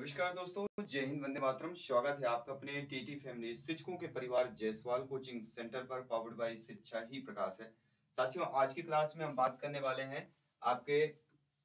नमस्कार दोस्तों, जय हिंद, वंदे मातरम। स्वागत है आपका अपने टीटी फैमिली शिक्षकों के परिवार जायसवाल कोचिंग सेंटर पर, पावर्ड बाय शिक्षा ही प्रकाश है। साथियों, आज की क्लास में हम बात करने वाले हैं आपके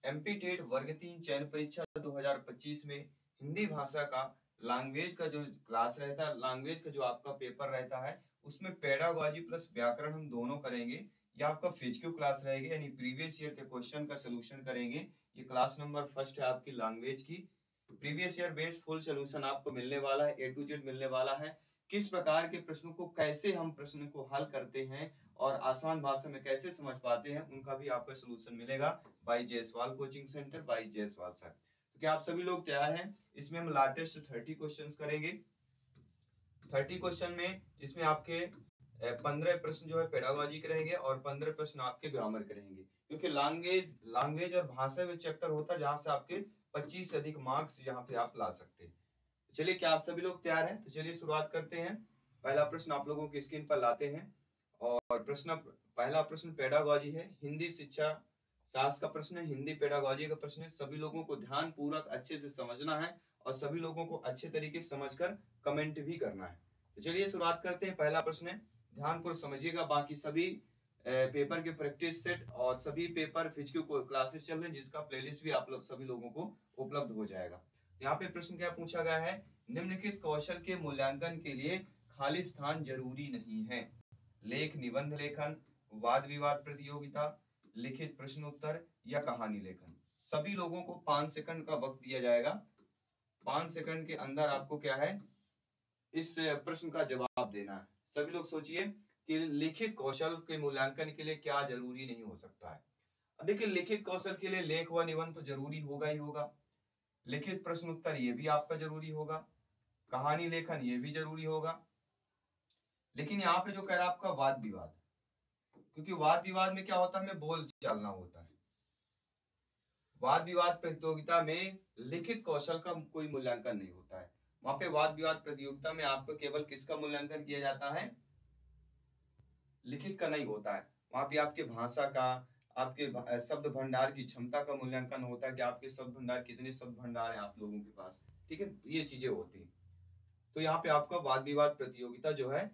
एमपी टेट वर्ग 3 चयन परीक्षा 2025 में हिंदी भाषा का लैंग्वेज का जो क्लास रहता है, लैंग्वेज का जो आपका पेपर रहता है, उसमें पेडागॉजी प्लस व्याकरण हम दोनों करेंगे। यह आपका फिजिकल क्लास रहेगी, यानी प्रीवियस ईयर के क्वेश्चन का सोल्यूशन करेंगे। ये क्लास नंबर फर्स्ट है आपकी लैंग्वेज की। Previous year based full solution आपको मिलने वाला है, ए टू जेड मिलने वाला है। किस प्रकार के प्रश्नों को, कैसे हम प्रश्न को हल करते हैं और आसान भाषा में कैसे समझ पाते हैं, उनका भी आपका सोल्यूशन मिलेगा by Jaiswal coaching centre, by Jaiswal sir. तो क्या आप सभी लोग तैयार हैं? इसमें हम लाटेस्ट 30 क्वेश्चंस करेंगे। 30 क्वेश्चन में इसमें आपके 15 प्रश्न जो है पेडागॉजी के रहेंगे और 15 प्रश्न आपके ग्रामर के रहेंगे, क्योंकि लैंग्वेज और भाषा में चैप्टर होता है जहां से आपके 25 से अधिक मार्क्स यहाँ पे आप ला सकते हैं। चलिए, क्या आप सभी लोग तैयार हैं? तो चलिए शुरुआत करते हैं। पहला प्रश्न आप लोगों की स्क्रीन पर लाते हैं और पहला प्रश्न पेडागॉजी है, हिंदी शिक्षा शास्त्र का प्रश्न है, हिंदी पेडागॉजी का प्रश्न है। सभी लोगों को ध्यान पूर्वक अच्छे से समझना है और सभी लोगों को अच्छे तरीके से समझकर कमेंट भी करना है। तो चलिए शुरुआत करते हैं। पहला प्रश्न है, ध्यानपूर्वक समझिएगा। बाकी सभी पेपर के प्रैक्टिस सेट और सभी पेपर फिजिकल क्लासेस चल रहे हैं, जिसका प्लेलिस्ट भी आप लोग सभी लोगों को उपलब्ध हो जाएगा। यहाँ पे प्रश्न क्या पूछा गया है? निम्नलिखित कौशल के मूल्यांकन के लिए खाली स्थान जरूरी नहीं है। लेख निबंध लेखन, वाद विवाद प्रतियोगिता, लिखित प्रश्न उत्तर या कहानी लेखन। सभी लोगों को 5 सेकंड का वक्त दिया जाएगा। 5 सेकंड के अंदर आपको क्या है, इस प्रश्न का जवाब देना है। सभी लोग सोचिए कि लिखित कौशल के मूल्यांकन के लिए क्या जरूरी नहीं हो सकता है। अब देखिए, लिखित कौशल के लिए लेख व निबंध तो जरूरी होगा ही होगा, लिखित प्रश्न उत्तर ये भी आपका जरूरी होगा, कहानी लेखन ये भी जरूरी होगा। लेकिन यहाँ पे जो कह रहा है आपका वाद विवाद, क्योंकि वाद विवाद में क्या होता है, हमें बोल चालना होता है। वाद विवाद प्रतियोगिता में लिखित कौशल का कोई मूल्यांकन नहीं होता है। वहां पे वाद विवाद प्रतियोगिता में आपको केवल किसका मूल्यांकन किया जाता है? लिखित का नहीं होता है। वहां पे आपके भाषा का, आपके शब्द भंडार की क्षमता का मूल्यांकन होता है कि आपके शब्द भंडार, कितने शब्द भंडार हैं आप लोगों के पास। ठीक है, तो ये चीजें होती हैं। तो यहाँ पे आपका वाद विवाद प्रतियोगिता जो है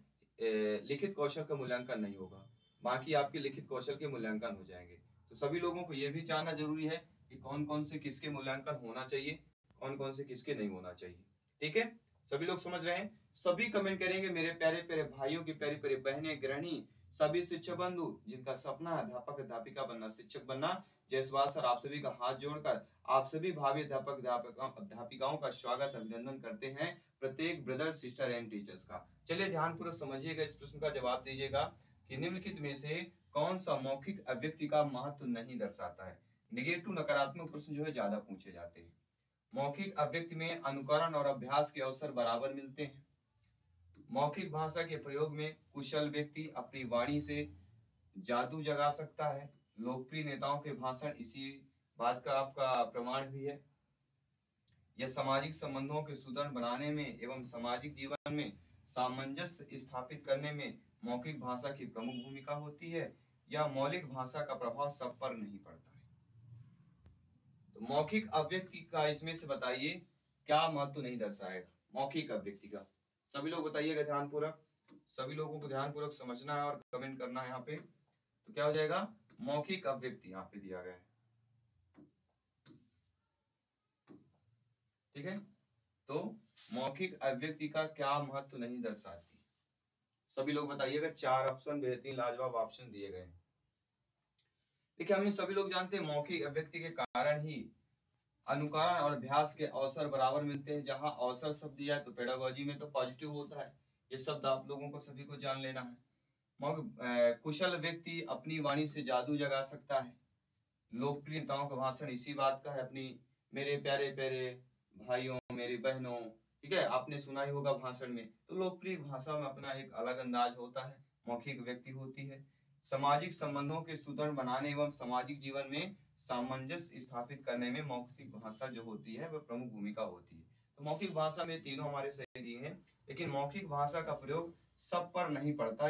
लिखित कौशल का मूल्यांकन नहीं होगा, बाकी आपके लिखित कौशल के मूल्यांकन हो जाएंगे। तो सभी लोगों को यह भी जानना जरूरी है कि कौन कौन से किसके मूल्यांकन होना चाहिए, कौन कौन से किसके नहीं होना चाहिए। ठीक है, सभी लोग समझ रहे हैं? सभी कमेंट करेंगे मेरे प्यारे प्यारे भाइयों की, प्यारी प्यारी बहनें, गृहिणी, सभी शिक्षक बंधु जिनका सपना है अध्यापक अध्यापिका बनना, शिक्षक बनना। जायसवाल सर आप सभी का हाथ जोड़कर आप सभी भावी अध्यापक अध्यापिकाओं का स्वागत, अभिनंदन करते हैं, प्रत्येक ब्रदर सिस्टर एंड टीचर्स का। चलिए ध्यानपूर्वक समझिएगा, इस प्रश्न का जवाब दीजिएगा कि निम्नलिखित में से कौन सा मौखिक अभिव्यक्ति का महत्व नहीं दर्शाता है। नेगेटिव, नकारात्मक प्रश्न जो है ज्यादा पूछे जाते हैं। मौखिक अभिव्यक्ति में अनुकरण और अभ्यास के अवसर बराबर मिलते हैं। मौखिक भाषा के प्रयोग में कुशल व्यक्ति अपनी वाणी से जादू जगा सकता है। लोकप्रिय नेताओं के भाषण इसी बात का आपका प्रमाण भी है। यह सामाजिक संबंधों के सुदृढ़ बनाने में एवं सामाजिक जीवन में सामंजस्य स्थापित करने में मौखिक भाषा की प्रमुख भूमिका होती है। यह मौलिक भाषा का प्रभाव सब पर नहीं पड़ता है। तो मौखिक अभिव्यक्ति का इसमें से बताइए क्या महत्व नहीं दर्शाएगा मौखिक अभिव्यक्ति का? सभी लोग बताइएगा ध्यानपूर्वक, सभी लोगों को ध्यानपूर्वक समझना है और कमेंट करना है यहाँ पे। तो क्या हो जाएगा? मौखिक अभिव्यक्ति यहाँ पे दिया गया है। ठीक है, तो मौखिक अभिव्यक्ति का क्या महत्व नहीं दर्शाती? सभी लोग बताइएगा। 4 ऑप्शन बेहतरीन लाजवाब ऑप्शन दिए गए हैं। देखिए, हम सभी लोग जानते हैं मौखिक अभिव्यक्ति के कारण ही अनुकरण और अभ्यास के अवसर बराबर मिलते हैं। जहां अवसर शब्द दिया है तो पेडागॉजी में तो पॉजिटिव होता है। ये शब्द आप लोगों को सभी को जान लेना है। कुशल व्यक्ति अपनी वाणी से जादू जगा सकता है। लोकप्रिय नेताओं का भाषण इसी बात का है, अपनी मेरे प्यारे प्यारे भाइयों, मेरी बहनों। ठीक है, आपने सुना ही होगा भाषण में। तो लोकप्रिय भाषा में अपना एक अलग अंदाज होता है, मौखिक व्यक्ति होती है। सामाजिक संबंधों के सुदृढ़ बनाने एवं सामाजिक जीवन में सामंजस्य स्थापित करने में मौखिक भाषा जो होती है वह प्रमुख भूमिका होती है। तो मौखिक भाषा में तीनों हमारे सही दिए हैं, लेकिन मौखिक भाषा का प्रयोग सब पर नहीं पड़ता।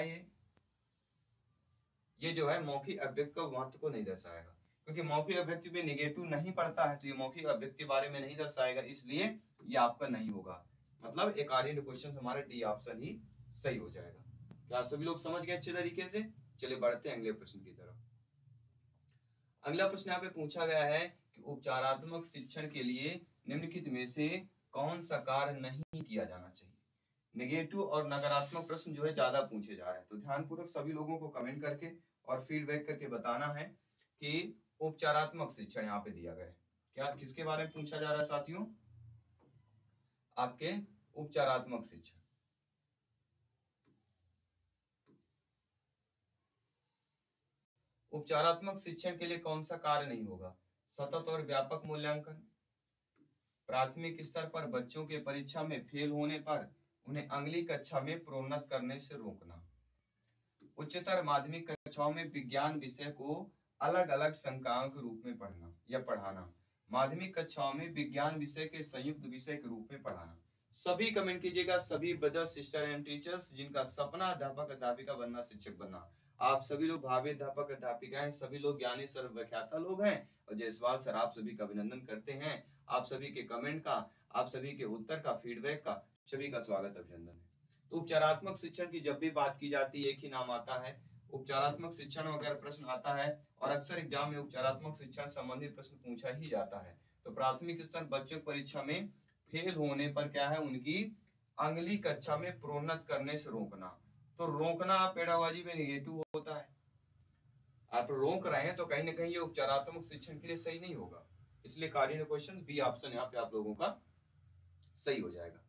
ये जो है मौखिक अभिव्यक्ति का महत्व को नहीं दर्शाएगा। क्योंकि मौखिक अभिव्यक्ति में नेगेटिव नहीं पड़ता है तो ये मौखिक अभिव्यक्ति बारे में नहीं दर्शाएगा, इसलिए ये आपका नहीं होगा। मतलब एक आर्यन क्वेश्चन हमारा डी ऑप्शन ही सही हो जाएगा। क्या सभी लोग समझ गए अच्छे तरीके से? चलिए बढ़ते हैं अगले प्रश्न की तरफ। अगला प्रश्न यहाँ पे पूछा गया है कि उपचारात्मक शिक्षण के लिए निम्नलिखित में से कौन सा कार्य नहीं किया जाना चाहिए। नेगेटिव और नकारात्मक प्रश्न जो है ज्यादा पूछे जा रहे हैं, तो ध्यानपूर्वक सभी लोगों को कमेंट करके और फीडबैक करके बताना है कि उपचारात्मक शिक्षण यहाँ पे दिया गया है, क्या किसके बारे में पूछा जा रहा है साथियों? आपके उपचारात्मक शिक्षण। उपचारात्मक शिक्षण के लिए कौन सा कार्य नहीं होगा? सतत और व्यापक मूल्यांकन, प्राथमिक स्तर पर बच्चों के परीक्षा में फेल होने पर उन्हें अगली कक्षा में प्रोन्नत करने से रोकना, उच्चतर माध्यमिक कक्षाओं में विज्ञान विषय को अलग अलग संकायों के रूप में पढ़ना या पढ़ाना, माध्यमिक कक्षाओं में विज्ञान विषय के संयुक्त विषय के रूप में पढ़ाना। सभी कमेंट कीजिएगा, सभी ब्रदर्स सिस्टर एंड टीचर्स जिनका सपना अध्यापक अध्यापिका बनना, शिक्षक बनना। आप सभी लोग भावी अध्यापक अध्यापिका हैं, सभी लोग ज्ञानी सर्वव्याख्याता लोग हैं, और जायसवाल सर आप सभी का अभिनंदन करते हैं। आप सभी के कमेंट का, आप सभी के उत्तर का, फीडबैक का सभी का स्वागत अभिनंदन है। तो उपचारात्मक शिक्षण की जब भी बात की जाती है एक ही नाम आता है, उपचारात्मक शिक्षण वगैरह प्रश्न आता है और अक्सर एग्जाम में उपचारात्मक शिक्षण संबंधित प्रश्न पूछा ही जाता है। तो प्राथमिक स्तर बच्चों की परीक्षा में फेल होने पर क्या है, उनकी अगली कक्षा में प्रोन्नत करने से रोकना। तो रोकना पेडागोजी में नेगेटिव होता है, आप रोक रहे हैं तो कहीं ना कहीं ये उपचारात्मक शिक्षण के लिए सही नहीं होगा, इसलिए कार्य क्वेश्चन बी ऑप्शन यहाँ पे आप लोगों का सही हो जाएगा।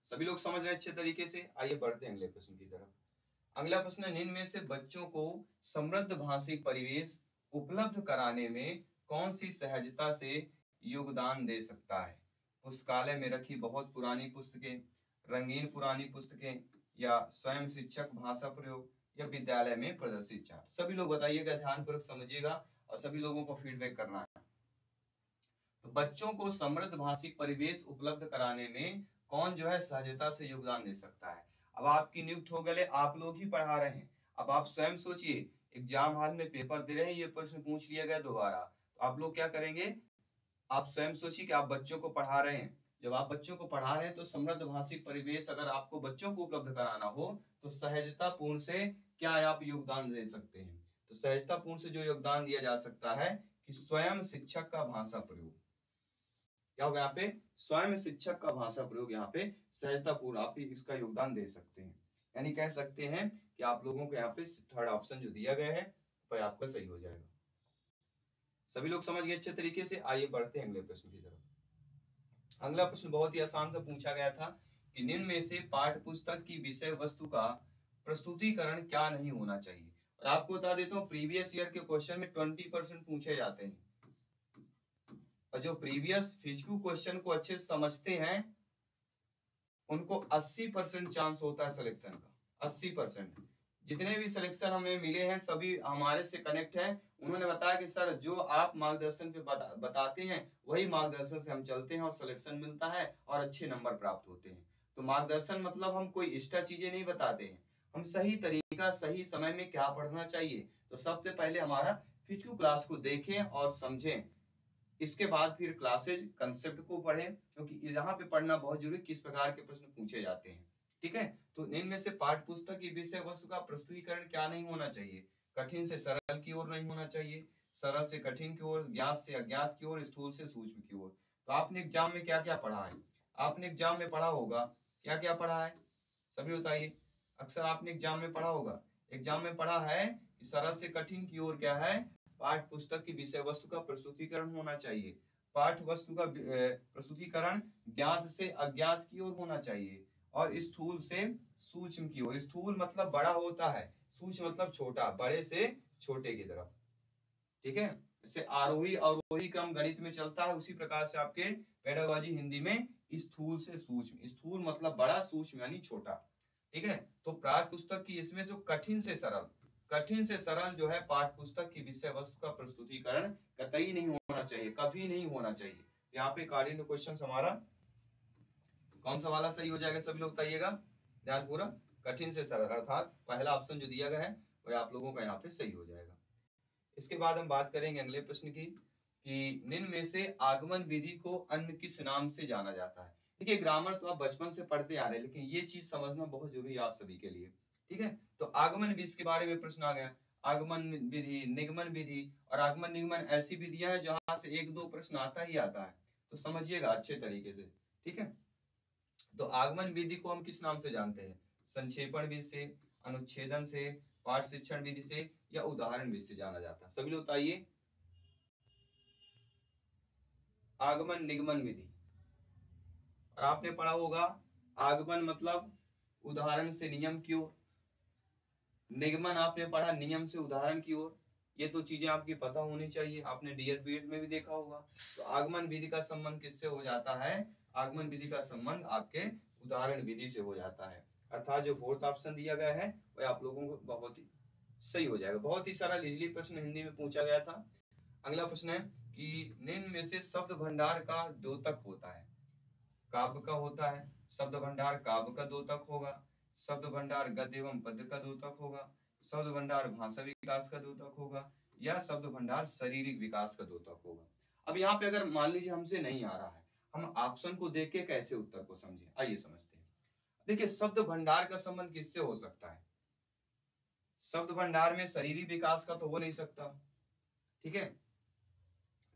सभी लोग समझ रहे अच्छे तरीके से? आइए बढ़ते हैं अगले प्रश्न की तरफ। अगला प्रश्न, निम्न में से बच्चों को समृद्ध भाषिक परिवेश उपलब्ध कराने में कौन सी सहजता से योगदान दे सकता है? पुस्तकालय में रखी बहुत पुरानी पुस्तकें, रंगीन पुरानी पुस्तकें, या स्वयं शिक्षक भाषा प्रयोग, या विद्यालय में प्रदर्शित चार्ट। सभी लोग बताइएगा, ध्यानपूर्वक समझिएगा और सभी लोगों को फीडबैक करना है। तो बच्चों को समृद्ध भाषिक परिवेश उपलब्ध कराने में कौन जो है सहजता से योगदान दे सकता है? अब आपकी नियुक्त हो गए, आप लोग ही पढ़ा रहे हैं, अब आप स्वयं सोचिए, एग्जाम हॉल में पेपर दे रहे हैं, ये प्रश्न पूछ लिया गया दोबारा, तो आप लोग क्या करेंगे? आप स्वयं सोचिए कि आप बच्चों को पढ़ा रहे हैं, जब आप बच्चों को पढ़ा रहे हैं तो समृद्ध भाषिक परिवेश अगर आपको बच्चों को उपलब्ध कराना हो तो सहजता पूर्ण से क्या आप योगदान दे सकते हैं? तो सहजता पूर्ण से जो योगदान दिया जा सकता है कि स्वयं शिक्षक का भाषा प्रयोग, क्या होगा यहाँ पे? स्वयं शिक्षक का भाषा प्रयोग यहाँ पे सहजता पूर्ण आप इसका योगदान दे सकते हैं। यानी कह सकते हैं कि आप लोगों को यहाँ पे थर्ड ऑप्शन जो दिया गया है वह आपका सही हो जाएगा। सभी लोग समझ गए अच्छे तरीके से? आइए बढ़ते हैं अगले प्रश्न की तरफ। अगला प्रश्न बहुत ही आसान से पूछा गया था कि निम्न में से पाठ्य पुस्तक की विषय वस्तु का प्रस्तुतिकरण क्या नहीं होना चाहिए? और आपको बता देता हूँ प्रीवियस ईयर के क्वेश्चन में 20% पूछे जाते हैं, और जो प्रीवियस फिजिक्स क्वेश्चन को अच्छे से समझते हैं उनको 80% चांस होता है सिलेक्शन का। 80% जितने भी सिलेक्शन हमें मिले हैं सभी हमारे से कनेक्ट हैं, उन्होंने बताया कि सर जो आप मार्गदर्शन पे बताते हैं वही मार्गदर्शन से हम चलते हैं और सिलेक्शन मिलता है और अच्छे नंबर प्राप्त होते हैं। तो मार्गदर्शन मतलब हम कोई एक्स्ट्रा चीजें नहीं बताते हैं, हम सही तरीका सही समय में क्या पढ़ना चाहिए। तो सबसे पहले हमारा फिजिक्स क्लास को देखें और समझें, इसके बाद फिर क्लासेज कंसेप्ट को पढ़ें, क्योंकि यहाँ पे पढ़ना बहुत जरूरी, किस प्रकार के प्रश्न पूछे जाते हैं। ठीक है, तो इनमें से पाठ्य पुस्तक की विषय वस्तु का प्रस्तुतिकरण क्या नहीं होना चाहिए? कठिन से सरल की ओर नहीं होना चाहिए, सरल से कठिन की ओर, ज्ञात से अज्ञात की ओर, स्थूल से सूक्ष्म की ओर। तो आपने एग्जाम में क्या क्या पढ़ा है? आपने एग्जाम में पढ़ा होगा, क्या क्या पढ़ा है सभी बताइए? अक्सर आपने एग्जाम में पढ़ा होगा, एग्जाम में पढ़ा है कि सरल से कठिन की ओर क्या है? पाठ्य पुस्तक की विषय वस्तु का प्रस्तुतिकरण होना चाहिए। पाठ्य वस्तु का प्रस्तुतिकरण ज्ञात से अज्ञात की ओर होना चाहिए, और स्थूल से सूक्ष्म की ओर। स्थूल मतलब बड़ा होता है, सूक्ष्म मतलब छोटा, बड़े से छोटे की तरफ। ठीक है, जैसे आरोही अवरोही क्रम गणित में चलता है, उसी प्रकार से आपके पेडागोजी हिंदी में स्थूल से सूक्ष्म। स्थूल मतलब बड़ा, सूक्ष्म यानी छोटा। ठीक है, तो पाठ्य पुस्तक की इसमें जो कठिन से सरल, कठिन से सरल जो है पाठ्य पुस्तक की विषय वस्तु का प्रस्तुतिकरण कतई नहीं होना चाहिए, कभी नहीं होना चाहिए। यहाँ पे कार्डिन क्वेश्चन हमारा कौन सा वाला सही हो जाएगा? सभी लोग बताइएगा ध्यान पूरा। कठिन से सरल, अर्थात पहला ऑप्शन जो दिया गया है वह आप लोगों का यहाँ पे सही हो जाएगा। इसके बाद हम बात करेंगे अगले प्रश्न की कि निम्न में से आगमन विधि को अन्य किस नाम से जाना जाता है। देखिए ग्रामर तो आप बचपन से पढ़ते आ रहे हैं, लेकिन ये चीज समझना बहुत जरूरी है आप सभी के लिए। ठीक है, तो आगमन विधि के बारे में प्रश्न आ गया। आगमन विधि, निगमन विधि और आगमन निगमन ऐसी विधियां हैं जहां से एक दो प्रश्न आता ही आता है, तो समझिएगा अच्छे तरीके से। ठीक है, तो आगमन विधि को हम किस नाम से जानते हैं? संक्षेपण विधि से, अनुच्छेदन से, पाठ शिक्षण विधि से या उदाहरण विधि से जाना जाता है। सभी लोग बताइए। आगमन निगमन विधि, और आपने पढ़ा होगा आगमन मतलब उदाहरण से नियम की ओर, निगमन आपने पढ़ा नियम से उदाहरण की ओर। ये तो चीजें आपकी पता होनी चाहिए, आपने डीएड बीएड में भी देखा होगा। तो आगमन विधि का संबंध किससे हो जाता है? आगमन विधि का संबंध आपके उदाहरण विधि से हो जाता है। अर्थात जो फोर्थ ऑप्शन दिया गया है वह आप लोगों को बहुत ही सही हो जाएगा। बहुत ही सरल इजली प्रश्न हिंदी में पूछा गया था। अगला प्रश्न है कि निम्न में से शब्द भंडार का द्योतक होता है। काव्य का होता है, शब्द भंडार काव्य का द्योतक होगा, शब्द भंडार गद्य एवं पद्य का द्योतक होगा, शब्द भंडार भाषा विकास का द्योतक होगा, या शब्द भंडार शारीरिक विकास का द्योतक होगा। अब यहाँ पे अगर मान लीजिए हमसे नहीं आ रहा है, हम ऑप्शन को देख के कैसे उत्तर को समझे, आइए समझते हैं। देखिए शब्द भंडार का संबंध किससे हो सकता है? शब्द भंडार में शारीरिक विकास का तो हो नहीं सकता। ठीक है,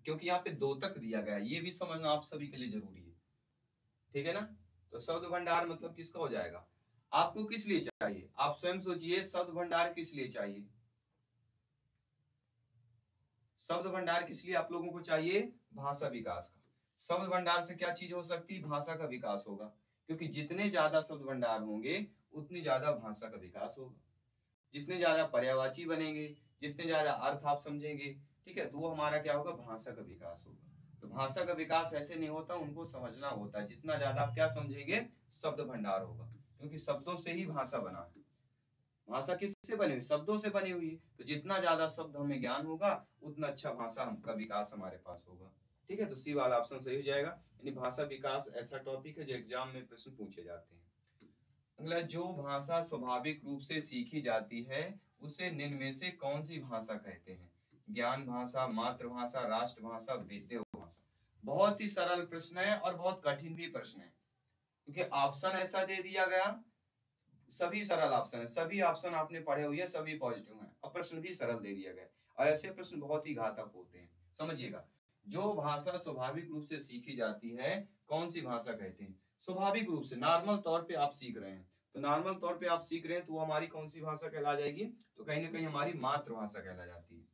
क्योंकि यहाँ पे द्योतक दिया गया है, ये भी समझना आप सभी के लिए जरूरी है। ठीक है ना, तो शब्द भंडार मतलब किसका हो जाएगा? आपको किस लिए चाहिए, आप स्वयं सोचिए, शब्द भंडार किस लिए चाहिए? शब्द भंडार किस लिए आप लोगों को चाहिए? भाषा विकास का। शब्द भंडार से क्या चीज हो सकती है? भाषा का विकास होगा, क्योंकि जितने ज्यादा शब्द भंडार होंगे उतनी ज्यादा भाषा का विकास होगा। जितने ज्यादा पर्यायवाची बनेंगे, जितने ज्यादा अर्थ आप समझेंगे, ठीक है, तो वो हमारा क्या होगा? भाषा का विकास होगा। तो भाषा का विकास ऐसे नहीं होता, उनको समझना होता है। जितना ज्यादा आप क्या समझेंगे, शब्द भंडार होगा, क्योंकि शब्दों से ही भाषा बना है। भाषा किससे बनी हुई? शब्दों से बनी हुई है। तो जितना ज्यादा शब्द हमें ज्ञान होगा उतना अच्छा भाषा का विकास हमारे पास होगा। ठीक है, तो सी वाला ऑप्शन सही हो जाएगा। यानी भाषा विकास ऐसा टॉपिक है जो एग्जाम में प्रश्न पूछे जाते हैं। अगला, जो भाषा स्वाभाविक रूप से सीखी जाती है उसे निम्न में से कौन सी भाषा कहते हैं? ज्ञान भाषा, मातृभाषा, राष्ट्रभाषा, वेद्य भाषा। बहुत ही सरल प्रश्न है और बहुत कठिन भी प्रश्न है, क्योंकि ऑप्शन ऐसा दे दिया गया, सभी सरल ऑप्शन है, सभी ऑप्शन आपने पढ़े हुए हैं, सभी पॉजिटिव हैं, और प्रश्न भी सरल दे दिया गया। और ऐसे प्रश्न बहुत ही घातक होते हैं। समझिएगा, जो भाषा स्वाभाविक रूप से सीखी जाती है कौन सी भाषा कहते हैं? स्वाभाविक रूप से, नॉर्मल तौर पे आप सीख रहे हैं, तो नॉर्मल तौर पे आप सीख रहे हैं तो वो हमारी कौन सी भाषा कहला जाएगी? तो कहीं ना कहीं हमारी मातृभाषा कहला जाती है।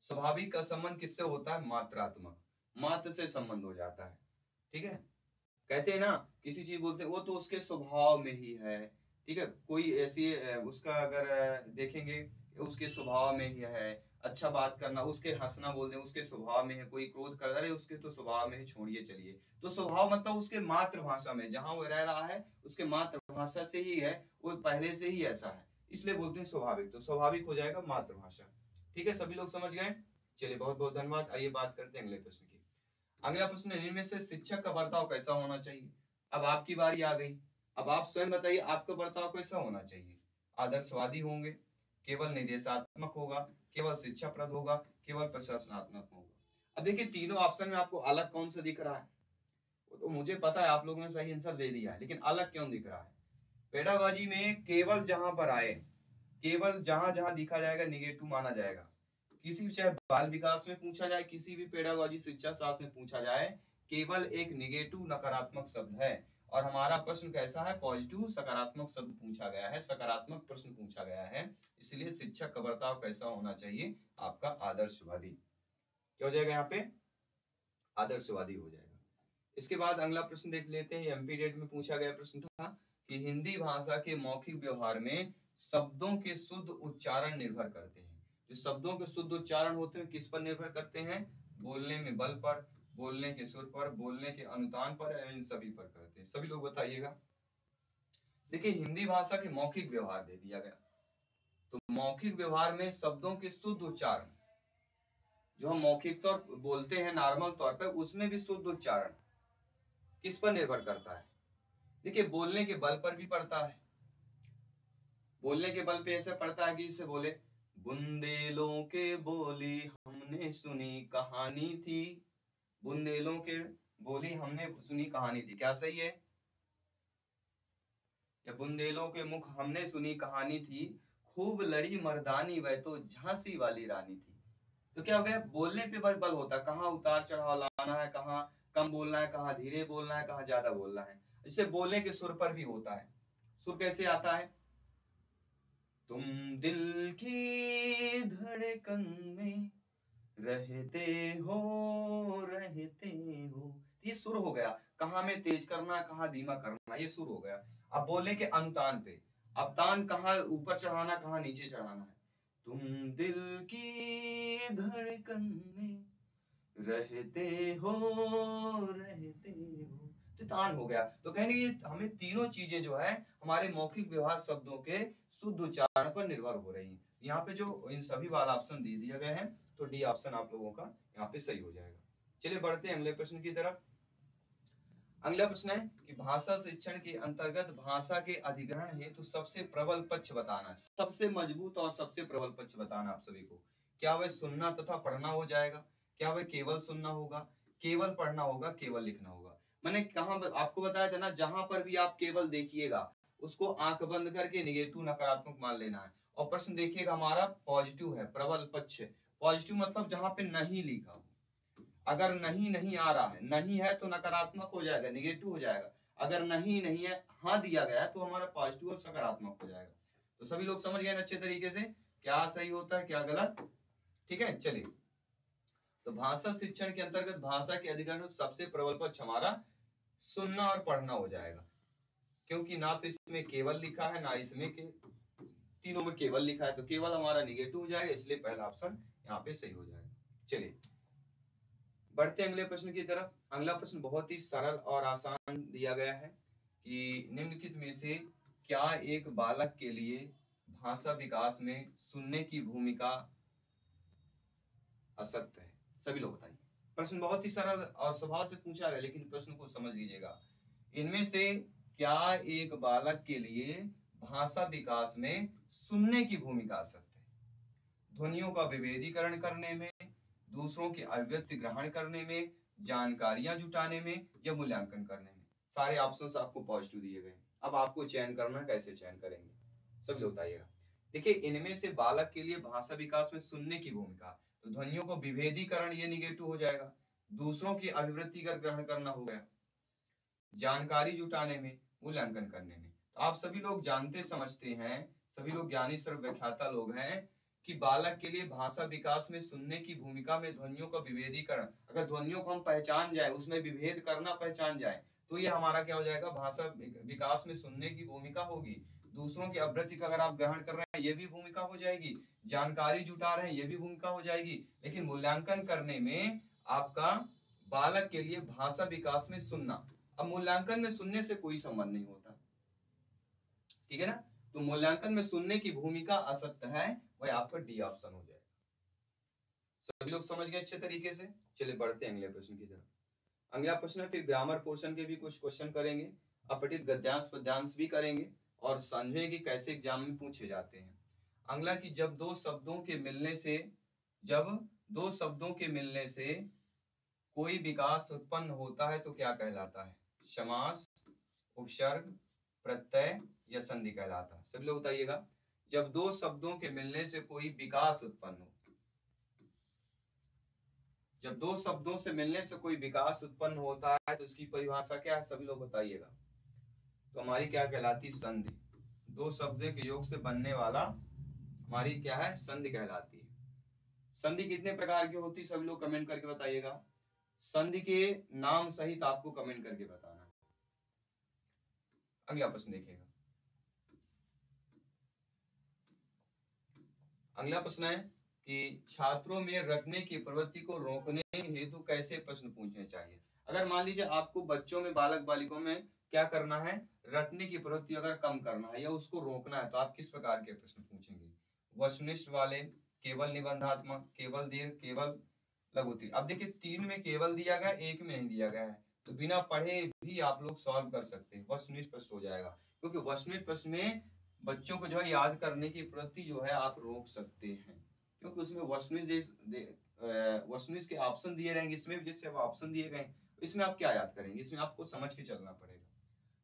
स्वाभाविक का संबंध किससे होता है? मात्रात्मक, मात्र से संबंध हो जाता है। ठीक है, कहते हैं ना, किसी चीज बोलते हैं वो तो उसके स्वभाव में ही है। ठीक है, कोई ऐसी उसका अगर देखेंगे, उसके स्वभाव में ही है। अच्छा बात करना, उसके हंसना बोल दें उसके स्वभाव में है। कोई क्रोध कर रहा है, उसके तो स्वभाव में ही, छोड़िए चलिए। तो स्वभाव मतलब उसके मातृभाषा में, जहां वो रह रहा है उसके मातृभाषा से ही है, वो पहले से ही ऐसा है, इसलिए बोलते हैं स्वाभाविक। तो स्वाभाविक हो जाएगा मातृभाषा। ठीक है, सभी लोग समझ गए? चलिए बहुत बहुत धन्यवाद। आइए बात करते हैं अगले प्रश्न की। अगला प्रश्न है, इनमें से शिक्षक का बर्ताव कैसा होना चाहिए? अब आपकी बारी आ गई। अब आप स्वयं बताइए आपका बर्ताव कैसा होना चाहिए? आदर्शवादी होंगे, केवल निर्देशात्मक होगा, केवल शिक्षाप्रद होगा, केवल प्रशासनात्मक होगा? अब देखिए तीनों ऑप्शन में आपको अलग कौन सा दिख रहा है? तो मुझे पता है आप लोगों ने सही आंसर दे दिया है, लेकिन अलग क्यों दिख रहा है? पेडागॉजी में केवल जहां पर आए, केवल जहां जहां दिखा जाएगा निगेटिव माना जाएगा। किसी भी, चाहे बाल विकास में पूछा जाए, किसी भी पेडागॉजी शिक्षा शास्त्र में पूछा जाए, केवल एक निगेटिव नकारात्मक शब्द है। और हमारा प्रश्न कैसा है? पॉजिटिव सकारात्मक शब्द पूछा गया है, सकारात्मक प्रश्न पूछा गया है। इसलिए शिक्षक का बर्ताव कैसा होना चाहिए? आपका आदर्शवादी। क्या हो जाएगा यहाँ पे? आदर्शवादी हो जाएगा। इसके बाद अगला प्रश्न देख लेते हैं। एमपी डेट में पूछा गया प्रश्न था कि हिंदी भाषा के मौखिक व्यवहार में शब्दों के शुद्ध उच्चारण निर्भर करते हैं। जो शब्दों के शुद्ध उच्चारण होते हैं किस पर निर्भर करते हैं? बोलने में बल पर, बोलने के सुर पर, बोलने के अनुतान पर, इन सभी पर करते हैं। सभी लोग बताइएगा। देखिए हिंदी भाषा के मौखिक व्यवहार दे दिया गया, तो मौखिक व्यवहार में शब्दों के शुद्ध उच्चारण, जो हम मौखिक तौर बोलते हैं नॉर्मल तौर पर, उसमें भी शुद्ध उच्चारण किस पर निर्भर करता है? देखिए बोलने के बल पर भी पड़ता है। बोलने के बल पे ऐसे पड़ता है कि इसे बोले बुंदेलों के बोली हमने सुनी कहानी थी। बुंदेलों के बोली हमने सुनी कहानी थी, क्या सही है? या बुंदेलों के मुख हमने सुनी कहानी थी, खूब लड़ी मर्दानी वह तो झांसी वाली रानी थी। तो क्या हो गया, बोलने पे बल होता है, कहाँ उतार चढ़ाव लाना है, कहाँ कम बोलना है, कहाँ धीरे बोलना है, कहाँ ज्यादा बोलना है। इससे बोलने के सुर पर भी होता है। सुर कैसे आता है? तुम दिल की धड़कन में रहते हो, ये सुर हो गया। कहाँ में तेज करना है, कहाँ धीमा करना, ये सुर हो गया। अब बोलने के अनुतान पे, अब तान कहाँ ऊपर चढ़ाना, कहाँ नीचे चढ़ाना है। तुम दिल की धड़कन में रहते हो, तो तान हो गया। तो कहने की हमें तीनों चीजें जो है हमारे मौखिक व्यवहार शब्दों के शुद्ध उच्चारण पर निर्भर हो रही हैं। यहाँ पे जो इन सभी वाला ऑप्शन दे दिया गया है, तो डी ऑप्शन आप लोगों का यहाँ पे सही हो जाएगा। चलिए बढ़ते हैं अगले प्रश्न की तरफ। अगला प्रश्न है कि भाषा शिक्षण के अंतर्गत भाषा के अधिग्रहण हेतु सबसे प्रबल पक्ष बताना। सबसे मजबूत और सबसे प्रबल पक्ष बताना आप सभी को। क्या वह सुनना तथा पढ़ना हो जाएगा? क्या वह केवल सुनना होगा, केवल पढ़ना होगा, केवल लिखना होगा? मैंने कहा आपको बताया था ना, जहां पर भी आप केवल देखिएगा उसको आंख बंद करके निगेटिव नकारात्मक मान लेना है। और प्रश्न देखिएगा हमारा पॉजिटिव है, प्रबल पक्ष। पॉजिटिव मतलब जहां पे नहीं लिखा हो। अगर नहीं आ रहा है, नहीं है तो नकारात्मक हो जाएगा, निगेटिव हो जाएगा। अगर नहीं है, हाँ दिया गया है, तो हमारा पॉजिटिव और सकारात्मक हो जाएगा। तो सभी लोग समझ गए अच्छे तरीके से क्या सही होता है, क्या गलत? ठीक है, चलिए। तो भाषा शिक्षण के अंतर्गत भाषा के अधिग्रहण सबसे प्रबल पक्ष हमारा सुनना और पढ़ना हो जाएगा, क्योंकि ना तो इसमें केवल लिखा है, ना इसमें तीनों में केवल लिखा है, तो केवल हमारा निगेटिव हो जाएगा, इसलिए पहला ऑप्शन यहाँ पे सही हो जाएगा। चलिए बढ़ते अगले प्रश्न की तरफ। अगला प्रश्न बहुत ही सरल और आसान दिया गया है कि निम्नलिखित में से क्या एक बालक के लिए भाषा विकास में सुनने की भूमिका असत्य है? सभी लोग बताइए। प्रश्न बहुत ही सरल और स्वभाव से पूछा गया, लेकिन प्रश्न को समझ लीजिएगा। इनमें से क्या एक बालक के लिए भाषा विकास में सुनने की भूमिका असत्य है? ध्वनियों का विभेदीकरण करने में, दूसरों की अभिव्यक्ति ग्रहण करने में, जानकारियां जुटाने में, या मूल्यांकन करने में। सारे ऑप्शंस आपको पॉजिटिव दिए गए। अब आपको चयन करना, कैसे चयन करेंगे सब लोग बताइएगा। देखिए इनमें से बालक के लिए भाषा विकास में सुनने की भूमिका, तो ध्वनियों को विभेदीकरण ये निगेटिव हो जाएगा, दूसरों की अभिव्यक्ति का ग्रहण करना हो गया, जानकारी जुटाने में, मूल्यांकन करने में। तो आप सभी लोग जानते समझते हैं, सभी लोग ज्ञानी सर्व व्याख्याता लोग हैं कि बालक के लिए भाषा विकास में सुनने की भूमिका में ध्वनियों का विभेदीकरण, अगर ध्वनियों को हम पहचान जाए, उसमें विभेद करना पहचान जाए, तो ये हमारा क्या हो जाएगा, भाषा विकास में सुनने की भूमिका होगी। दूसरों की आवृत्ति का अगर आप ग्रहण कर रहे हैं, ये भी भूमिका हो जाएगी। जानकारी जुटा रहे हैं, ये भी भूमिका हो जाएगी। लेकिन मूल्यांकन करने में आपका बालक के लिए भाषा विकास में सुनना, अब मूल्यांकन में सुनने से कोई संबंध नहीं होता, ठीक है ना? तो मूल्यांकन में सुनने की भूमिका असत्य है, वह आपका डी ऑप्शन हो जाएगा। सभी लोग समझ गए अच्छे तरीके से। चलिए बढ़ते हैं अगले प्रश्न की तरफ। अगला प्रश्न है, फिर ग्रामर पोर्शन के भी कुछ क्वेश्चन करेंगे, अपठित गद्यांश पद्यांश भी करेंगे, और समझेंगे कि कैसे एग्जाम में पूछे जाते हैं। अगला कि जब दो शब्दों के मिलने से कोई विकास उत्पन्न होता है तो क्या कहलाता है? समास, उपसर्ग, प्रत्यय या संधि कहलाता है? सभी लोग बताइएगा। जब दो शब्दों के मिलने से कोई विकास उत्पन्न हो, जब दो शब्दों से मिलने से कोई विकास उत्पन्न होता है तो इसकी परिभाषा क्या है? सभी लोग बताइएगा। तो हमारी क्या कहलाती? संधि। दो शब्दों के योग से बनने वाला हमारी क्या है? संधि कहलाती है। संधि कितने प्रकार की होती है? सभी लोग कमेंट करके बताइएगा। संधि के नाम सहित आपको कमेंट करके बताना है। अगला प्रश्न देखिएगा। अगला प्रश्न है कि छात्रों में रटने की प्रवृत्ति को रोकने हेतु कैसे प्रश्न पूछने चाहिए? अगर मान लीजिए आपको बच्चों में, बालक बालिकों में क्या करना है, रटने की प्रवृत्ति अगर कम करना है या उसको रोकना है, तो आप किस प्रकार के प्रश्न पूछेंगे? वस्तुनिष्ठ वाले, केवल निबंधात्मक, केवल दीर्घ, केवल लघुति। अब देखिए 3 में केवल दिया गया, 1 में नहीं दिया गया है, तो बिना पढ़े भी आप लोग सॉल्व कर सकते हैं। वस्तुनिष्ठ प्रश्न हो जाएगा, क्योंकि वस्तुनिष्ठ प्रश्न में बच्चों को जो है याद करने की प्रवृत्ति जो है आप रोक सकते हैं, क्योंकि उसमें वसनिज के ऑप्शन दिए रहेंगे। इसमें भी जैसे अब ऑप्शन दिए गए, इसमें आप क्या याद करेंगे, इसमें आपको समझ के चलना पड़ेगा।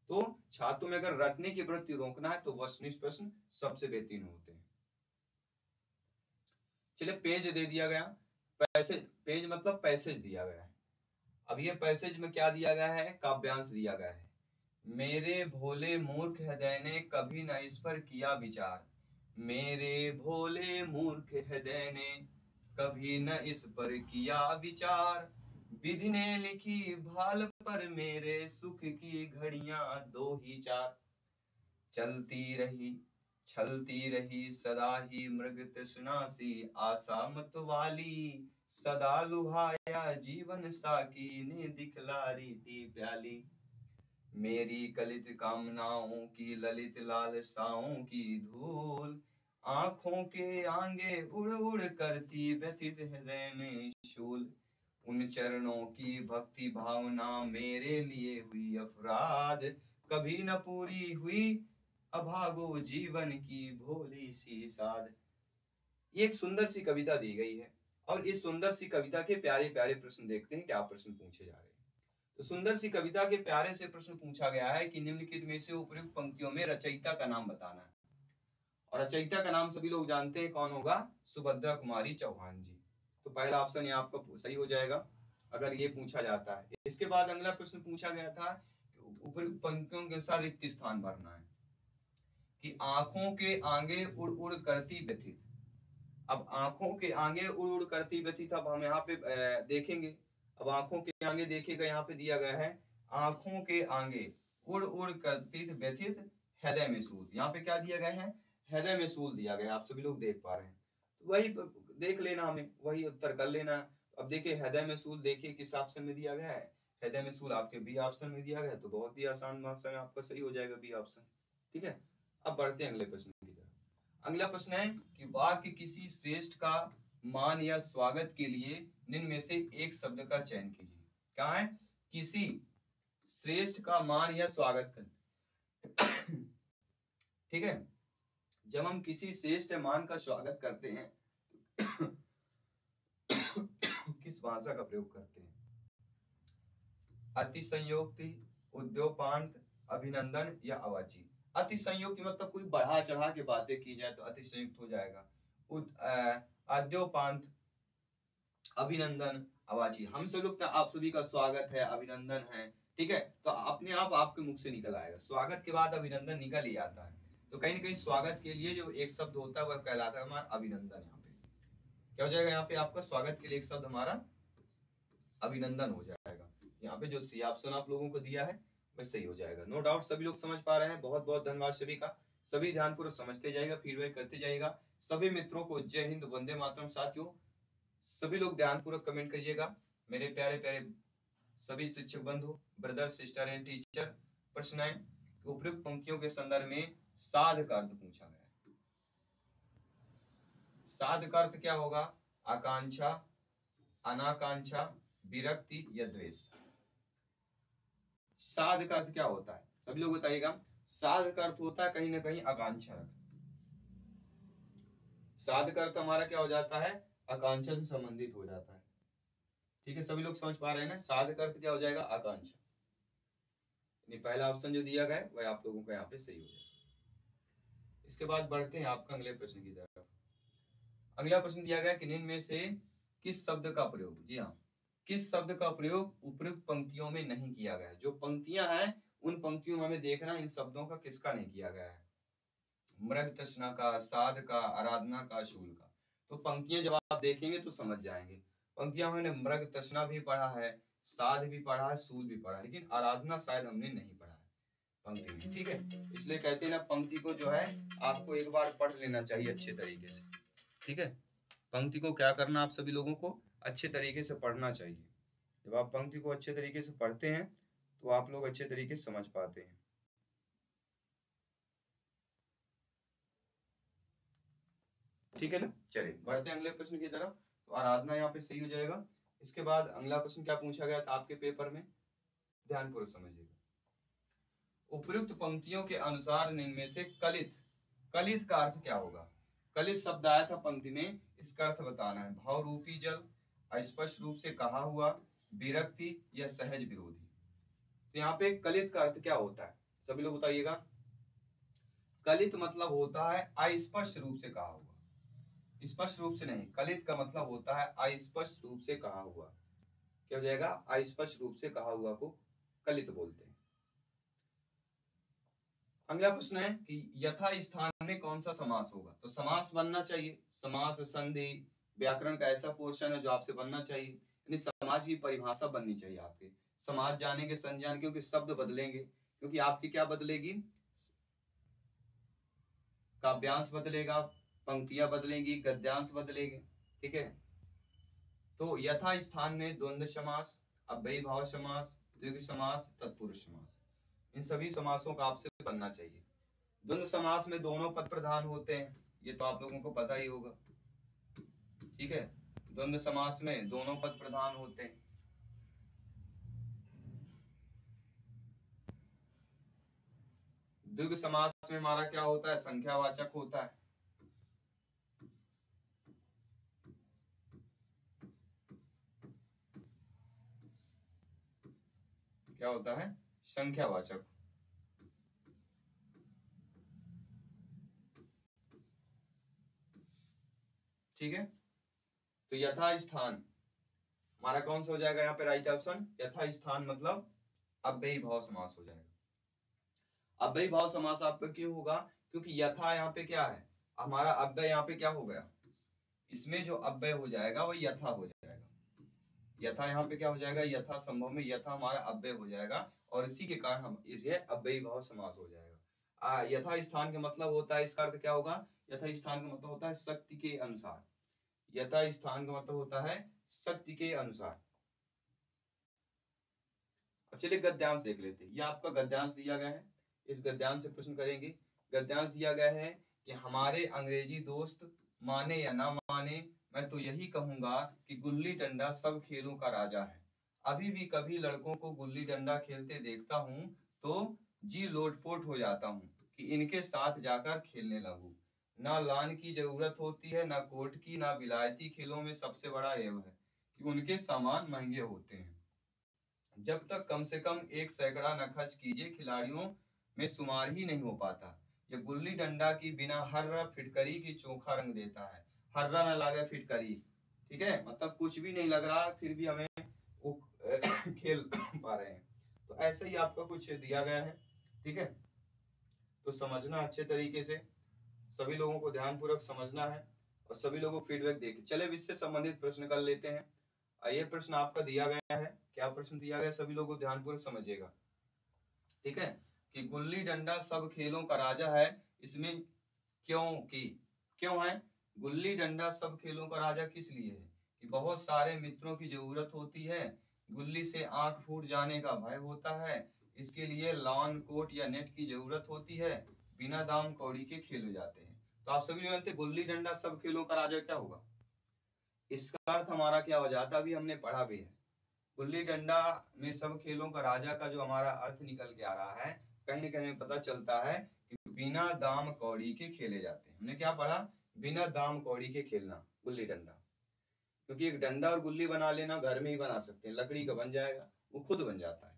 तो छात्रों में अगर रटने की प्रवृत्ति रोकना है तो वसनिज प्रश्न सबसे बेहतरीन होते हैं। चलिए पेज दे दिया गया, पैसेज, पेज मतलब पैसेज दिया गया है। अब ये पैसेज में क्या दिया गया है, काव्यांश दिया गया है। मेरे भोले मूर्ख हृदय ने कभी न इस पर किया विचार, मेरे भोले मूर्ख हृदय ने कभी न इस पर किया विचार, विधि ने लिखी भाल पर मेरे सुख की घड़ियां दो ही चार, चलती रही छलती रही सदा ही मृग तृष्णा सी, आशा मत वाली सदा लुभाया जीवन साकी ने दिखला रीति प्याली, मेरी कलित कामनाओं की ललित लालसाओं की धूल, आंखों के आगे उड़ उड़ करती व्यथित हृदय में शूल, उन चरणों की भक्ति भावना मेरे लिए हुई अपराध, कभी न पूरी हुई अभागो जीवन की भोली सी साध। ये एक सुंदर सी कविता दी गई है और इस सुंदर सी कविता के प्यारे प्यारे प्रश्न देखते हैं, क्या प्रश्न पूछे जा रहे हैं। तो सुंदर सी कविता के प्यारे से प्रश्न पूछा गया है कि निम्नलिखित में से उपयुक्त पंक्तियों में रचयिता का नाम बताना है। और रचयिता का नाम सभी लोग जानते हैं, कौन होगा, सुभद्रा कुमारी चौहान जी। तो पहला ऑप्शन यहाँ आपका सही हो जाएगा अगर ये पूछा जाता है। इसके बाद अगला प्रश्न पूछा गया था उपयुक्त पंक्तियों के अनुसार रिक्त स्थान भरना है, कि आंखों के आगे उड़ उड़ करती व्यथित। अब आंखों के आगे उड़ उड़ करती व्यथित, अब हम यहाँ पे देखेंगे। अब आंखों के आगे देखिएगा, यहाँ पे दिया गया है आंखों के आगे उड़ उड़ करती व्यथित हृदय में सूल। यहाँ पे क्या दिया गया है, हृदय में सूल दिया गया, आप सभी लोग देख पा रहे हैं। तो वही देख लेना, हमें वही उत्तर कर लेना। अब देखिए हृदय में सूल देखिए किस ऑप्शन में दिया गया है, हृदय में सूल आपके बी ऑप्शन में दिया गया है। तो बहुत ही आसान भाषा में आपका सही हो जाएगा बी ऑप्शन। ठीक है, अब बढ़ते हैं अगले प्रश्न की तरफ। अगला प्रश्न है कि वाक्य किसी श्रेष्ठ का मान या स्वागत के लिए निम्न में से एक शब्द का चयन कीजिए। क्या है, किसी श्रेष्ठ का मान या स्वागत कर ठीक है, जब हम किसी श्रेष्ठ मान का स्वागत करते हैं किस भाषा का प्रयोग करते हैं, अतिसंयोक्ति, उद्योपांत, अभिनंदन या अवाची। अतिसंयुक्त मतलब कोई बढ़ा चढ़ा के बातें की जाए तो अतिसंयुक्त हो जाएगा। अद्योपांत, अभिनंदन, अवाची। हम सब लोग आप सभी का स्वागत है, अभिनंदन है, ठीक है, तो अपने आप आपके मुख से निकल आएगा। स्वागत के बाद अभिनंदन निकल ही आता है। तो कहीं ना कहीं स्वागत के लिए जो एक शब्द होता है वह कहलाता है हमारा अभिनंदन। यहाँ पे क्या हो जाएगा, यहाँ पे आपका स्वागत के लिए एक शब्द हमारा अभिनंदन हो जाएगा। यहाँ पे जो सी ऑप्शन आप लोगों को दिया है वह सही हो जाएगा। नो डाउट सभी लोग समझ पा रहे हैं। बहुत बहुत धन्यवाद सभी का। सभी ध्यानपूर्वक समझते जाइएगा, फीडबैक करते जाइएगा। सभी मित्रों को जय हिंद, वंदे मातरम। साथियों सभी लोग ध्यानपूर्वक कमेंट करिएगा। मेरे प्यारे प्यारे सभी शिक्षक बंधु, ब्रदर, सिस्टर एंड टीचर, प्रश्न है उपयुक्त पंक्तियों के संदर्भ में साध का अर्थ पूछा गया है। साध का अर्थ क्या होगा, आकांक्षा, अनाकांक्षा, विरक्ति या द्वेष। साध का अर्थ क्या होता है, सभी लोग बताइएगा। साध का अर्थ होता है कहीं ना कहीं आकांक्षा रखना। साध का अर्थ हमारा क्या हो जाता है, आकांक्षा से संबंधित हो जाता है। ठीक है, सभी लोग समझ पा रहे हैं ना। साध का अर्थ क्या हो जाएगा, आकांक्षा। पहला ऑप्शन जो दिया गया है वह आप लोगों का यहाँ पे सही हो जाएगा। इसके बाद बढ़ते हैं आपका अगले प्रश्न की तरफ। अगला प्रश्न दिया गया कि निम्न में से किस शब्द का प्रयोग, जी हाँ, किस शब्द का प्रयोग उपयुक्त पंक्तियों में नहीं किया गया है। जो पंक्तियां हैं उन पंक्तियों में हमें देखना इन शब्दों का किसका नहीं किया गया है। मृग तृष्णा का, साध का, आराधना का, शूल का। तो पंक्तियां जब आप देखेंगे तो समझ जाएंगे। पंक्तियां हमने मृग तृष्णा भी पढ़ा है, साध भी पढ़ा है, शूल भी पढ़ा है, लेकिन आराधना शायद हमने नहीं पढ़ा है पंक्ति में। ठीक है, इसलिए कहते हैं ना पंक्ति को जो है आपको एक बार पढ़ लेना चाहिए अच्छे तरीके से। ठीक है, पंक्ति को क्या करना, आप सभी लोगों को अच्छे तरीके से पढ़ना चाहिए। जब आप पंक्ति को अच्छे तरीके से पढ़ते हैं तो आप लोग अच्छे तरीके से समझ पाते हैं। ठीक है ना, चलिए बढ़ते हैं अगले प्रश्न की तरफ। तो आराधना यहाँ पे सही हो जाएगा। इसके बाद अगला प्रश्न क्या पूछा गया था आपके पेपर में, ध्यानपूर्वक समझिएगा। उपयुक्त पंक्तियों के अनुसार इनमें से कलित कलित का अर्थ क्या होगा? कलित शब्द आया था पंक्ति में, इसका अर्थ बताना है। भाव रूपी जल, अस्पष्ट रूप से कहा हुआ, विरक्ति या सहज विरोधी। तो यहाँ पे कलित का अर्थ क्या होता है, सभी लोग बताइएगा। कलित मतलब होता है अस्पष्ट रूप से कहा हुआ, स्पष्ट रूप से नहीं। कलित का मतलब होता है अस्पष्ट रूप से कहा हुआ। क्या हो जाएगा? अस्पष्ट रूप से कहा हुआ को कलित बोलते हैं। अगला प्रश्न है कि यथा स्थान में कौन सा समास होगा? तो समास बनना चाहिए, समास संधि व्याकरण का ऐसा पोर्शन है जो आपसे बनना चाहिए, यानी समाज की परिभाषा बननी चाहिए आपके। समाज जानेंगे संज्ञान, क्योंकि शब्द बदलेंगे, क्योंकि आपकी क्या बदलेगी? काव्यांश बदलेगा, पंक्तियां बदलेंगी, गद्यांश बदलेंगे। ठीक है, तो यथा स्थान में द्वंद्व समास, अव्ययी भाव समास, द्विगु समास, तत्पुरुष समास, इन सभी समासों का आपसे बनना चाहिए। द्वंद्व समास में दोनों पद प्रधान होते हैं, ये तो आप लोगों को पता ही होगा। ठीक है, द्वंद्व समास में दोनों पद प्रधान होते हैं। द्विगु समास में हमारा क्या होता है? संख्यावाचक होता है। क्या होता है? संख्यावाचक। ठीक है, तो यथा स्थान हमारा कौन सा हो जाएगा यहाँ पे? राइट ऑप्शन, यथा स्थान मतलब अव्ययी भाव समास हो जाएगा। अव्ययी भाव समास आपका क्यों होगा? क्योंकि यथा यहाँ पे क्या है? हमारा अव्यय यहाँ पे क्या हो गया? इसमें जो अव्यय हो जाएगा वो यथा हो जाएगा। यथा यहाँ पे क्या हो जाएगा? यथा संभव में यथा हमारा अव्यय हो जाएगा, और इसी के कारण हम इसे अव्ययी भाव समास हो जाएगा। यथा स्थान का मतलब होता है, इसका अर्थ क्या होगा? यथा स्थान का मतलब होता है शक्ति के अनुसार। यथा स्थान का मतलब होता है शक्ति के अनुसार। अब चलिए गद्यांश देख लेते हैं। यह आपका गद्यांश दिया गया है, इस गद्यांश से प्रश्न करेंगे। गद्यांश दिया गया है कि हमारे अंग्रेजी दोस्त माने या ना माने, मैं तो यही कहूंगा कि गुल्ली डंडा सब खेलों का राजा है। अभी भी कभी लड़कों को गुल्ली डंडा खेलते देखता हूँ तो जी लोटपोट हो जाता हूँ कि इनके साथ जाकर खेलने लगूं। ना लान की जरूरत होती है, ना कोर्ट की, ना विलायती खेलों में सबसे बड़ा एव है कि उनके सामान महंगे होते हैं। जब तक कम से कम 1 सैकड़ा न खर्च कीजिए, खिलाड़ियों में शुमार ही नहीं हो पाता। ये गुल्ली डंडा की बिना हर्रा फिटकरी की चोखा रंग देता है। हर्रा न लगे फिटकरी, ठीक है, मतलब कुछ भी नहीं लग रहा फिर भी हमें वो खेल पा रहे हैं। तो ऐसे ही आपका कुछ दिया गया है। ठीक है, तो समझना अच्छे तरीके से, सभी लोगों को ध्यानपूर्वक समझना है और सभी लोगों को फीडबैक देके। चले इससे संबंधित प्रश्न कर लेते हैं। ये प्रश्न आपका दिया गया है। क्या प्रश्न दिया गया? सभी लोगों को ध्यानपूर्वक समझिएगा। ठीक है, कि गुल्ली डंडा सब खेलों का राजा है। इसमें क्यों है गुल्ली डंडा सब खेलों का राजा? किस लिए है? कि बहुत सारे मित्रों की जरूरत होती है, गुल्ली से आंख फूट जाने का भय होता है, इसके लिए लॉन कोट या नेट की जरूरत होती है, बिना दाम कौड़ी के खेले जाते हैं। तो आप सभी जानते हैं गुल्ली डंडा सब खेलों का राजा क्या होगा? इसका अर्थ हमारा क्या हो जाता? अभी हमने पढ़ा भी है। गुल्ली डंडा में सब खेलों का राजा का जो हमारा अर्थ निकल के आ रहा है, कहीं ना कहीं पता चलता है कि बिना दाम कौड़ी के खेले जाते हैं। हमने क्या पढ़ा? बिना दाम कौड़ी के खेलना गुल्ली डंडा। क्योंकि एक डंडा और गुल्ली बना लेना घर में ही बना सकते हैं, लकड़ी का बन जाएगा, वो खुद बन जाता है।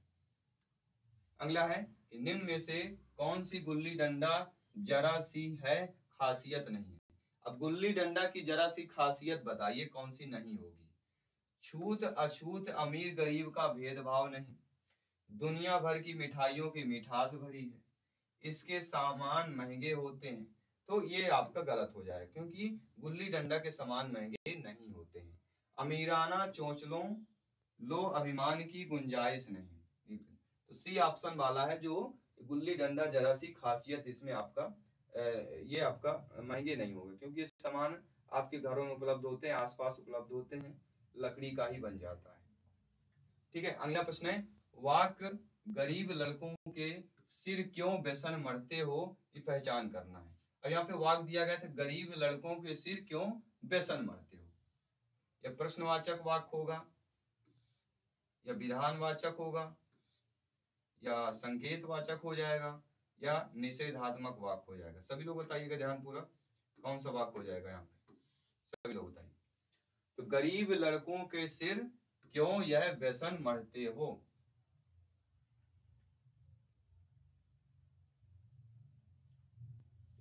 अगला है कि निम्न में से कौन सी गुल्ली डंडा जरा सी है खासियत नहीं है? अब गुल्ली डंडा की जरा सी खासियत बताइए कौन सी नहीं होगी? छूत अछूत अमीर गरीब का भेदभाव नहीं, दुनिया भर की मिठाइयों की मिठास भरी है, इसके सामान महंगे होते हैं। तो ये आपका गलत हो जाए, क्योंकि गुल्ली डंडा के सामान महंगे नहीं होते हैं। अमीराना चोंचलों लो अभिमान की गुंजाइश नहीं। तो सी ऑप्शन वाला है, जो गुल्ली डंडा जरा सी खासियत इसमें आपका ये आपका महंगे नहीं होगा, क्योंकि ये सामान आपके घरों में उपलब्ध होते हैं, आसपास उपलब्ध होते हैं, लकड़ी का ही बन जाता है। ठीक है, अगला प्रश्न है, वाक गरीब लड़कों के सिर क्यों बेसन मरते हो, ये पहचान करना है। और यहाँ पे वाक दिया गया था, गरीब लड़कों के सिर क्यों बेसन मरते हो। यह प्रश्नवाचक वाक होगा, या विधानवाचक होगा, या संकेतवाचक हो जाएगा, या निषेधात्मक वाक्य हो जाएगा? सभी लोग बताइएगा ध्यानपूर्वक, कौन सा वाक्य हो जाएगा यहाँ पे? सभी लोग बताइए। तो गरीब लड़कों के सिर क्यों यह व्यसन मढ़ते हो?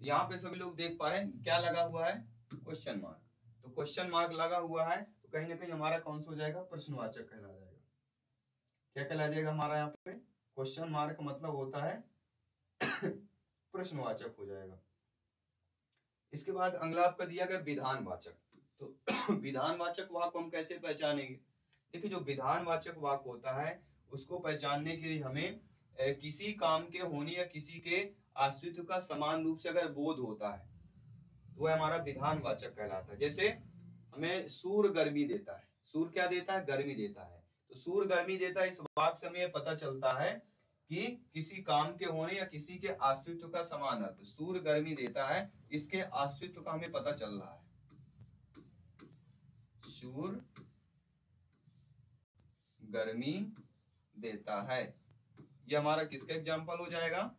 यहाँ पे सभी लोग देख पा रहे हैं क्या लगा हुआ है? Question mark. तो क्वेश्चन मार्क लगा हुआ है तो कहीं ना कहीं हमारा कौन सा हो जाएगा? प्रश्नवाचक कहला जाएगा। क्या कहला जाएगा हमारा यहाँ पे? क्वेश्चन मार्क मतलब होता है प्रश्नवाचक हो जाएगा। इसके बाद अगला आपका दिया गया विधानवाचक। तो विधानवाचक वाक्य हम कैसे पहचानेंगे? देखिए, जो विधानवाचक वाक्य होता है उसको पहचानने के लिए हमें किसी काम के होने या किसी के अस्तित्व का समान रूप से अगर बोध होता है तो वह हमारा विधानवाचक कहलाता है। जैसे हमें सूर्य गर्मी देता है। सूर्य क्या देता है? गर्मी देता है। तो सूर्य गर्मी देता है, इस वाक्य से हमें पता चलता है कि किसी काम के होने या किसी के अस्तित्व का समान अर्थ। सूर्य गर्मी देता है, इसके अस्तित्व का हमें पता चल रहा है। सूर्य गर्मी देता है, ये हमारा किसका एग्जाम्पल हो जाएगा?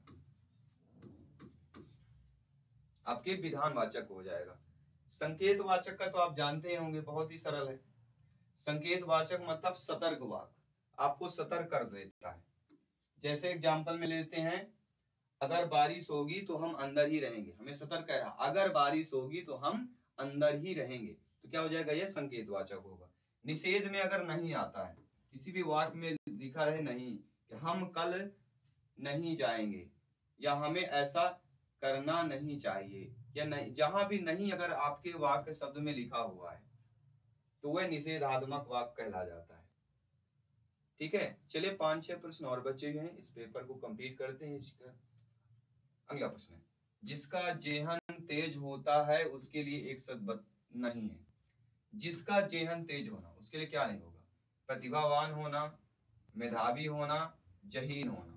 आपके विधानवाचक हो जाएगा। संकेतवाचक का तो आप जानते ही होंगे, बहुत ही सरल है। संकेतवाचक मतलब सतर्क वाक्य, आपको सतर्क कर देता है। जैसे एग्जाम्पल में लेते हैं, अगर बारिश होगी तो हम अंदर ही रहेंगे, हमें सतर्क कह रहा है अगर बारिश होगी तो हम अंदर ही रहेंगे। तो क्या हो जाएगा? यह संकेतवाचक होगा। निषेध में अगर नहीं आता है, किसी भी वाक्य में लिखा रहे नहीं कि हम कल नहीं जाएंगे या हमें ऐसा करना नहीं चाहिए या नहीं, जहां भी नहीं अगर आपके वाक्य शब्द में लिखा हुआ है तो वह निषेधात्मक वाक्य कहला जाता है। ठीक है, चलिए 5-6 प्रश्न और बचे हुए हैं, इस पेपर को कंप्लीट करते हैं। इसका अगला प्रश्न है, जिसका जेहन तेज होता है उसके लिए एक शब्द नहीं है। जिसका जेहन तेज होना, उसके लिए क्या नहीं होगा? प्रतिभावान होना, मेधावी होना, जहीन होना।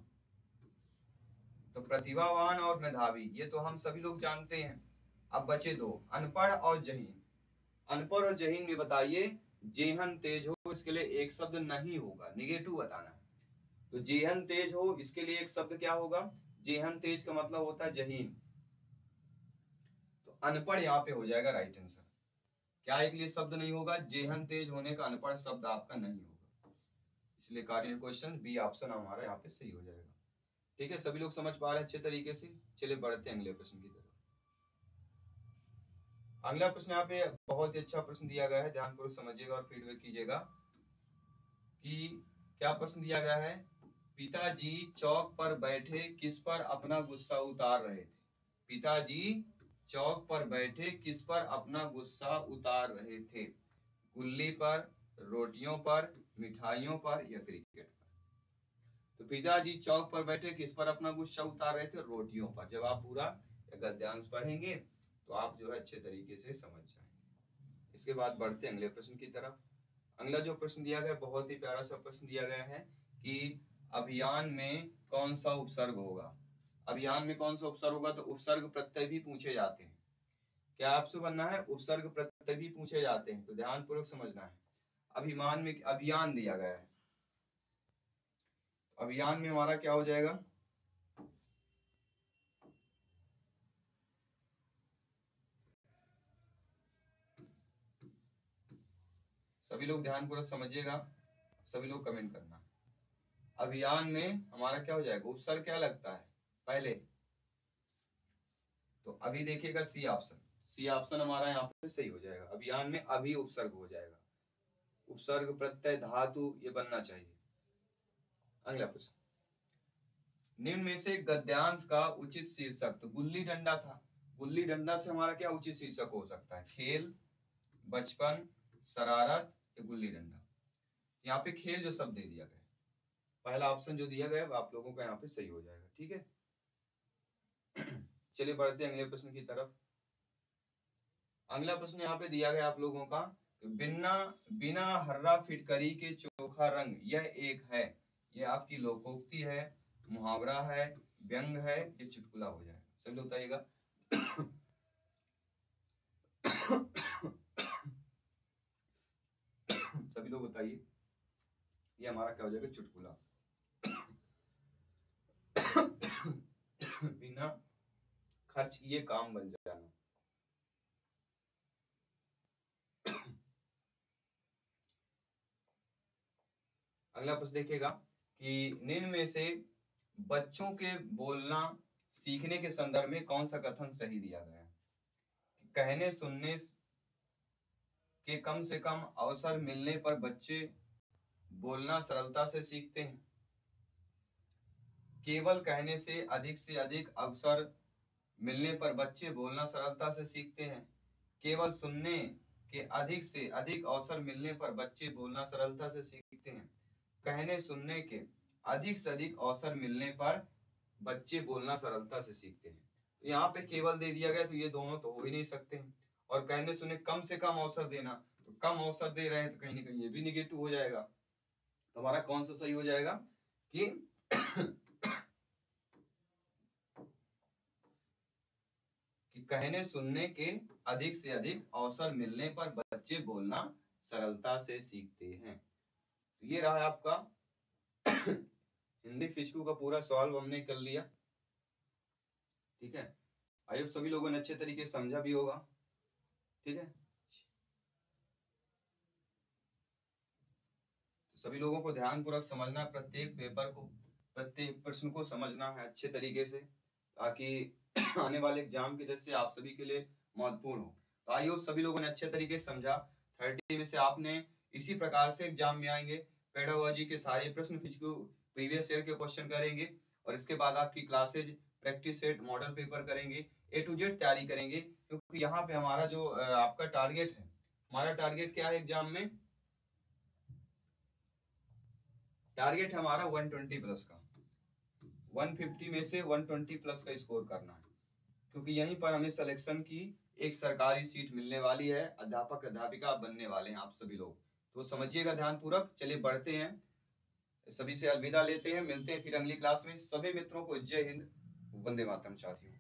तो प्रतिभावान और मेधावी ये तो हम सभी लोग जानते हैं। अब बचे दो, अनपढ़ और जहीन। अनपढ़ और जहीन में बताइए, जेहन तेज हो इसके लिए एक शब्द नहीं होगा, निगेटिव बताना है। तो जेहन तेज हो इसके लिए एक शब्द क्या होगा? जेहन तेज का मतलब होता है जहीन। तो अनपढ़ यहाँ पे हो जाएगा राइट आंसर। क्या एक लिए शब्द नहीं होगा? जेहन तेज होने का अनपढ़ शब्द आपका नहीं होगा, इसलिए कार्य क्वेश्चन बी ऑप्शन हमारा यहाँ पे सही हो जाएगा। ठीक है, सभी लोग समझ पा रहे हैं अच्छे तरीके से? चलिए बढ़ते हैं अगले प्रश्न की तरफ। अगला प्रश्न यहाँ पे बहुत ही अच्छा प्रश्न दिया गया है, ध्यानपूर्वक समझिएगा और फीडबैक कीजिएगा कि क्या प्रश्न दिया गया है। पिताजी चौक पर बैठे किस पर अपना गुस्सा उतार रहे थे? पिताजी चौक पर बैठे किस पर अपना गुस्सा उतार रहे थे? गुल्ली पर, रोटियों पर, मिठाइयों पर या क्रिकेट पर? तो पिताजी चौक पर बैठे किस पर अपना गुस्सा उतार रहे थे? रोटियों पर। जब आप पूरा गद्यांश पढ़ेंगे तो आप जो है अच्छे तरीके से समझ जाएंगे। इसके बाद बढ़ते हैं अगले प्रश्न की तरफ। अगला जो प्रश्न दिया गया बहुत ही प्यारा सा प्रश्न दिया गया है कि अभियान में कौन सा उपसर्ग होगा? अभियान में कौन सा उपसर्ग होगा? तो उपसर्ग प्रत्यय भी पूछे जाते हैं। क्या आपसे बनना है? उपसर्ग प्रत्यय भी पूछे जाते हैं, तो ध्यानपूर्वक समझना है। अभिमान में अभियान दिया गया है, अभियान में हमारा क्या हो जाएगा? सभी लोग ध्यानपूर्वक समझिएगा, सभी लोग कमेंट करना। अभियान में हमारा क्या हो जाएगा? उपसर्ग क्या लगता है पहले? तो अभी देखिएगा सी ऑप्शन, सी ऑप्शन हमारा यहाँ पे सही हो जाएगा। अभियान में अभी उपसर्ग हो जाएगा, उपसर्ग प्रत्यय धातु ये बनना चाहिए। अगला प्रश्न, निम्न में से गद्यांश का उचित शीर्षक, तो गुल्ली डंडा था, गुल्ली डंडा से हमारा क्या उचित शीर्षक हो सकता है? खेल, बचपन, शरारत या गुल्ली डंडा। यहाँ पे खेल जो शब्द दे दिया गया, पहला ऑप्शन जो दिया गया आप लोगों का यहाँ पे सही हो जाएगा। ठीक है, चलिए बढ़ते हैं अगले प्रश्न की तरफ। अगला प्रश्न यहाँ पे दिया गया आप लोगों का, बिना बिना हर्रा फिटकरी के चोखा रंग यह एक है। यह आपकी लोकोक्ति है, मुहावरा है, व्यंग है, ये चुटकुला हो जाए? सभी लोग बताइएगा। सभी लोग बताइए, ये हमारा क्या हो जाएगा? चुटकुला। खर्च ये काम बन जाना। अगला प्रश्न देखिएगा कि निम्न में से बच्चों के बोलना सीखने के संदर्भ में कौन सा कथन सही दिया गया है? कहने सुनने के कम से कम अवसर मिलने पर बच्चे बोलना सरलता से सीखते हैं। केवल कहने से अधिक अवसर मिलने पर बच्चे बोलना सरलता से सीखते हैं। केवल सुनने के अधिक से अधिक अवसर मिलने पर बच्चे बोलना सरलता से सीखते हैं। कहने सुनने के अधिक से अधिक अवसर मिलने पर बच्चे बोलना सरलता से सीखते हैं। तो यहाँ पे केवल दे दिया गया, तो ये दोनों तो हो ही नहीं सकते हैं। और कहने सुनने कम से कम अवसर देना, तो कम अवसर दे रहे हैं तो कहीं ना कहीं ये भी निगेटिव हो जाएगा। तो हमारा कौन सा सही हो जाएगा कि कहने सुनने के अधिक से अधिक अवसर मिलने पर बच्चे बोलना सरलता से सीखते हैं। तो ये रहा आपका हिंदी फिजिक्स का पूरा सॉल्व हमने कर लिया। ठीक है, आई होप सभी लोगों ने अच्छे तरीके से समझा भी होगा। ठीक है, तो सभी लोगों को ध्यानपूर्वक समझना, प्रत्येक पेपर को, प्रत्येक प्रश्न को समझना है अच्छे तरीके से, ताकि आने वाले एग्जाम की दृष्टि से आप सभी के लिए महत्वपूर्ण हो। तो आई होप सभी लोगों ने अच्छे तरीके से समझा। 30 में से आपने इसी प्रकार से एग्जाम में आएंगे, पेडागोजी के सारे प्रश्न फिजिक्स प्रीवियस ईयर के क्वेश्चन करेंगे, और इसके बाद आपकी classes practice set model paper करेंगे, A to Z तैयारी करेंगे। क्योंकि यहाँ पे हमारा जो आपका टारगेट है, हमारा टारगेट क्या है एग्जाम में? टारगेट हमारा 120 प्लस का, 150 में से 120 प्लस का स्कोर करना है। क्योंकि यहीं पर हमें सिलेक्शन की एक सरकारी सीट मिलने वाली है, अध्यापक अध्यापिका बनने वाले हैं आप सभी लोग। तो समझिएगा ध्यानपूर्वक। चलिए बढ़ते हैं, सभी से अलविदा लेते हैं, मिलते हैं फिर अगली क्लास में। सभी मित्रों को जय हिंद, वंदे मातरम साथियों।